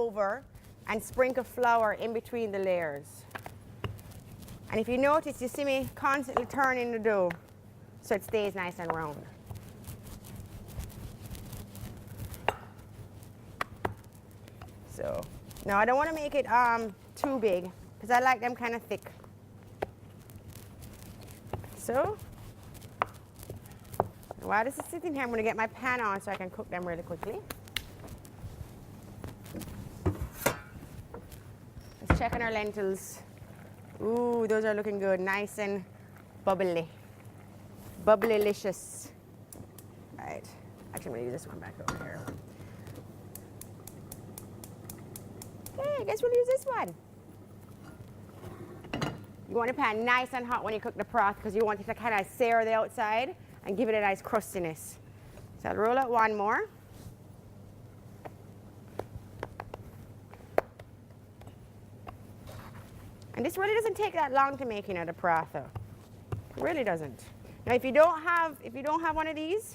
over and sprinkle flour in between the layers. And if you notice, you see me constantly turning the dough so it stays nice and round. So now I don't want to make it too big because I like them kind of thick. So while this is sitting here, I'm going to get my pan on so I can cook them really quickly. Let's check on our lentils. Ooh, those are looking good, nice and bubbly. Bubbly-licious. All right, actually I'm going to use this one back over here. Okay, I guess we'll use this one. You want the pan nice and hot when you cook the broth because you want it to kind of sear the outside and give it a nice crustiness. So I'll roll out one more. And this really doesn't take that long to make, you know, the broth though. It really doesn't. Now if you don't have one of these,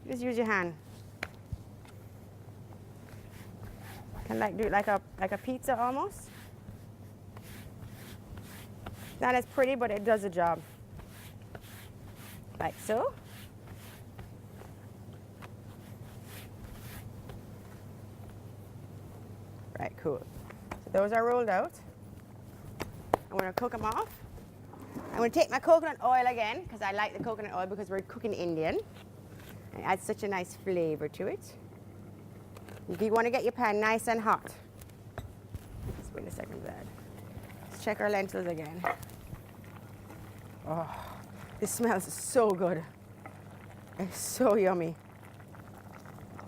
just use your hand. Can like do it like a pizza almost. Not as pretty, but it does the job. Like so. Right, cool. So those are rolled out. I'm going to cook them off. I'm going to take my coconut oil again because I like the coconut oil because we're cooking Indian. It adds such a nice flavor to it. You want to get your pan nice and hot. Just wait a second, Dad. Let's check our lentils again. Oh, this smells so good. It's so yummy.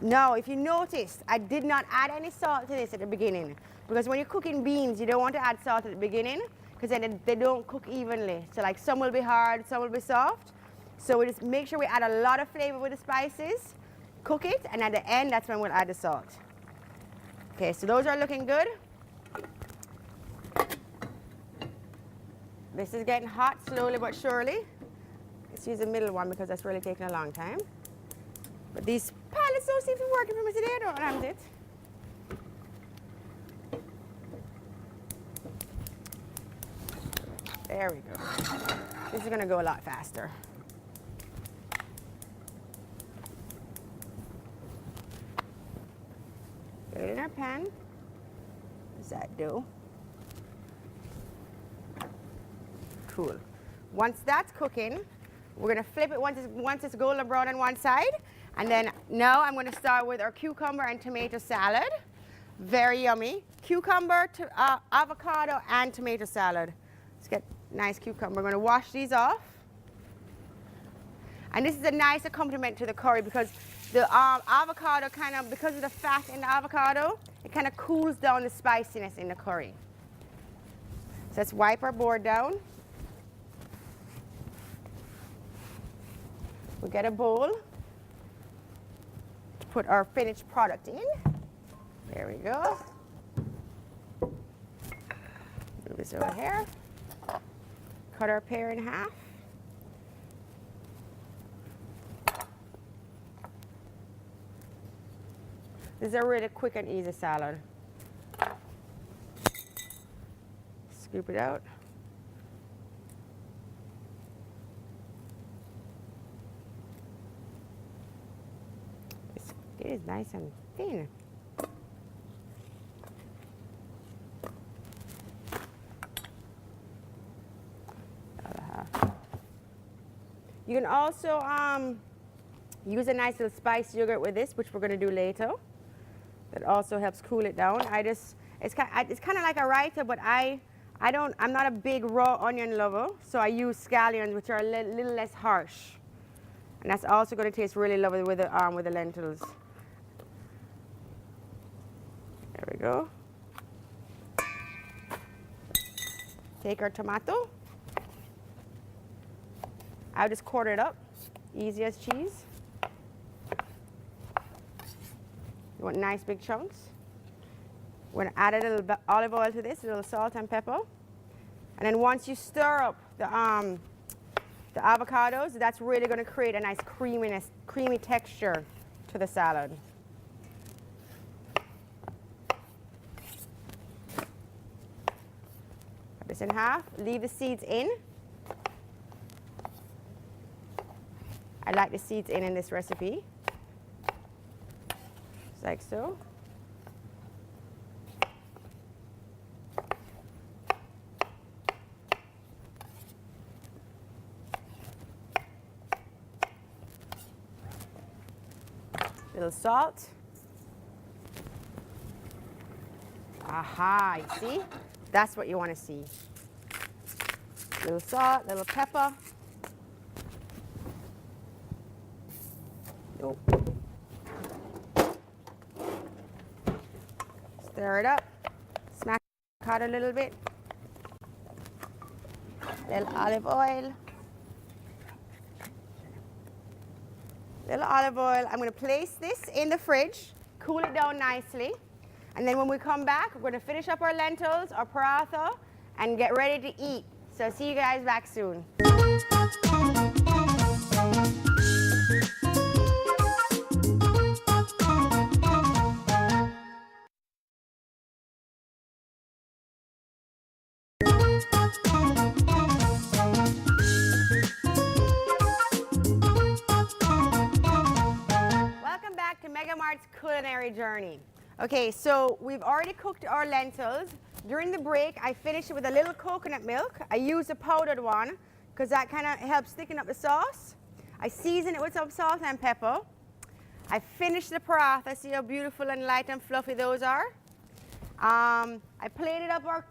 Now, if you noticed, I did not add any salt to this at the beginning because when you're cooking beans, you don't want to add salt at the beginning because then they don't cook evenly. So like some will be hard, some will be soft. So we just make sure we add a lot of flavor with the spices, cook it, and at the end, that's when we'll add the salt. Okay, so those are looking good. This is getting hot slowly but surely. Let's use the middle one because that's really taking a long time. But these pallets don't seem to be working for me today, don't I, it? There we go. This is gonna go a lot faster. Get it in our pan. What's that do? Cool. Once that's cooking, we're gonna flip it once it's golden brown on one side. And then now I'm gonna start with our cucumber and tomato salad. Very yummy. Cucumber, avocado, and tomato salad. Let's get nice cucumber. We're gonna wash these off. And this is a nice accompaniment to the curry because the avocado kind of, because of the fat in the avocado, it kind of cools down the spiciness in the curry. So let's wipe our board down. We'll get a bowl to put our finished product in. There we go. Move this over here. Cut our pear in half. This is a really quick and easy salad. Scoop it out. It is nice and thin. You can also use a nice little spiced yogurt with this, which we're going to do later. That also helps cool it down. It's kind of like a raita, but I'm not a big raw onion lover, so I use scallions, which are a little less harsh, and that's also going to taste really lovely with the lentils. There we go. Take our tomato. I'll just quarter it up, easy as cheese. You want nice big chunks. We're going to add a little olive oil to this, a little salt and pepper. And then once you stir up the avocados, that's really going to create a nice creamy texture to the salad. this in half, leave the seeds in. I like the seeds in this recipe, just like so. Little salt. Aha, you see? That's what you want to see. Little salt, little pepper. Oh. Stir it up. Smack it out a little bit. Little olive oil. Little olive oil. I'm going to place this in the fridge, cool it down nicely, and then when we come back, we're going to finish up our lentils, our paratha, and get ready to eat. So see you guys back soon. Welcome back to MegaMart's culinary journey. Okay, so we've already cooked our lentils. During the break, I finished it with a little coconut milk. I used a powdered one because that kind of helps thicken up the sauce. I seasoned it with some salt and pepper. I finished the paratha. See how beautiful and light and fluffy those are? I plated up our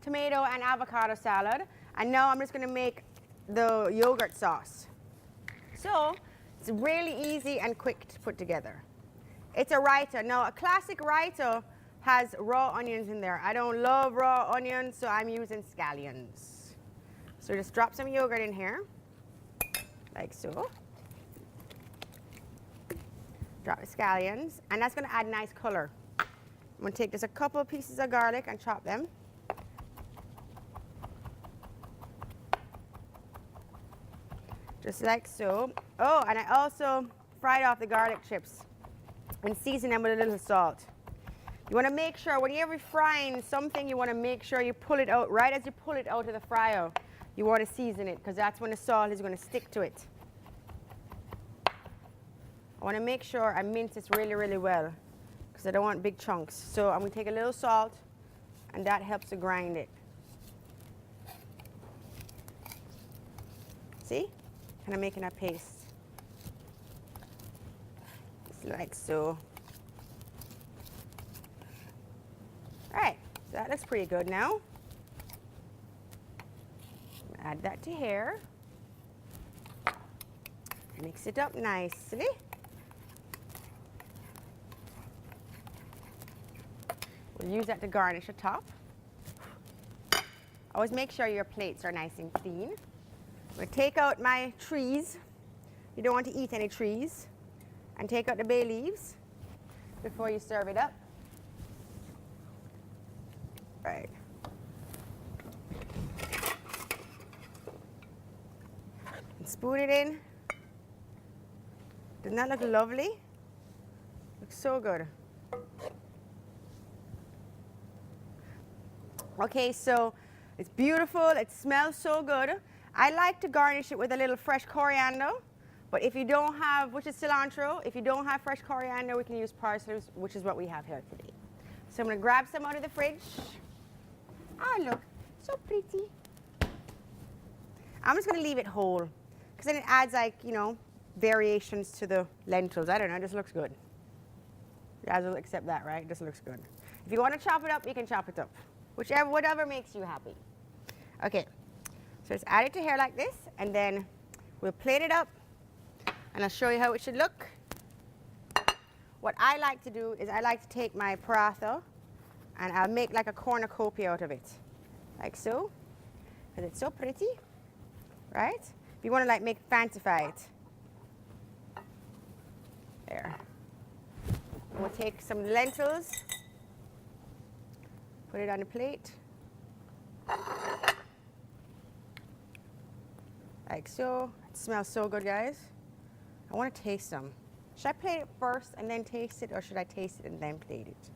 tomato and avocado salad. And now I'm just going to make the yogurt sauce. So it's really easy and quick to put together. It's a raita. Now, a classic raita has raw onions in there. I don't love raw onions, so I'm using scallions. So just drop some yogurt in here, like so. Drop the scallions, and that's going to add nice color. I'm going to take just a couple of pieces of garlic and chop them. Just like so. Oh, and I also fried off the garlic chips and season them with a little salt. You want to make sure when you're frying something, you want to make sure you pull it out right as you pull it out of the fryer. You want to season it because that's when the salt is going to stick to it. I want to make sure I mince this really, really well because I don't want big chunks. So I'm going to take a little salt, and that helps to grind it. See? Kind of making a paste. Just like so. All right, so that looks pretty good now. Add that to here. Mix it up nicely. We'll use that to garnish the top. Always make sure your plates are nice and clean. I'm going to take out my trees. You don't want to eat any trees. And take out the bay leaves before you serve it up. Right. And spoon it in. Doesn't that look lovely? Looks so good. Okay, so it's beautiful. It smells so good. I like to garnish it with a little fresh coriander. But if you don't have, which is cilantro, if you don't have fresh coriander, we can use parsley, which is what we have here today. So I'm going to grab some out of the fridge. Ah, look, so pretty. I'm just going to leave it whole because then it adds like, you know, variations to the lentils. I don't know, it just looks good. You guys will accept that, right? It just looks good. If you want to chop it up, you can chop it up. Whatever makes you happy. Okay, so just add it to here like this, and then we'll plate it up. And I'll show you how it should look. What I like to do is I like to take my paratha and I'll make like a cornucopia out of it. Like so. Because it's so pretty. Right? If you want to like fancify it. There. We'll take some lentils. Put it on the plate. Like so. It smells so good, guys. I want to taste them. Should I plate it first and then taste it, or should I taste it and then plate it?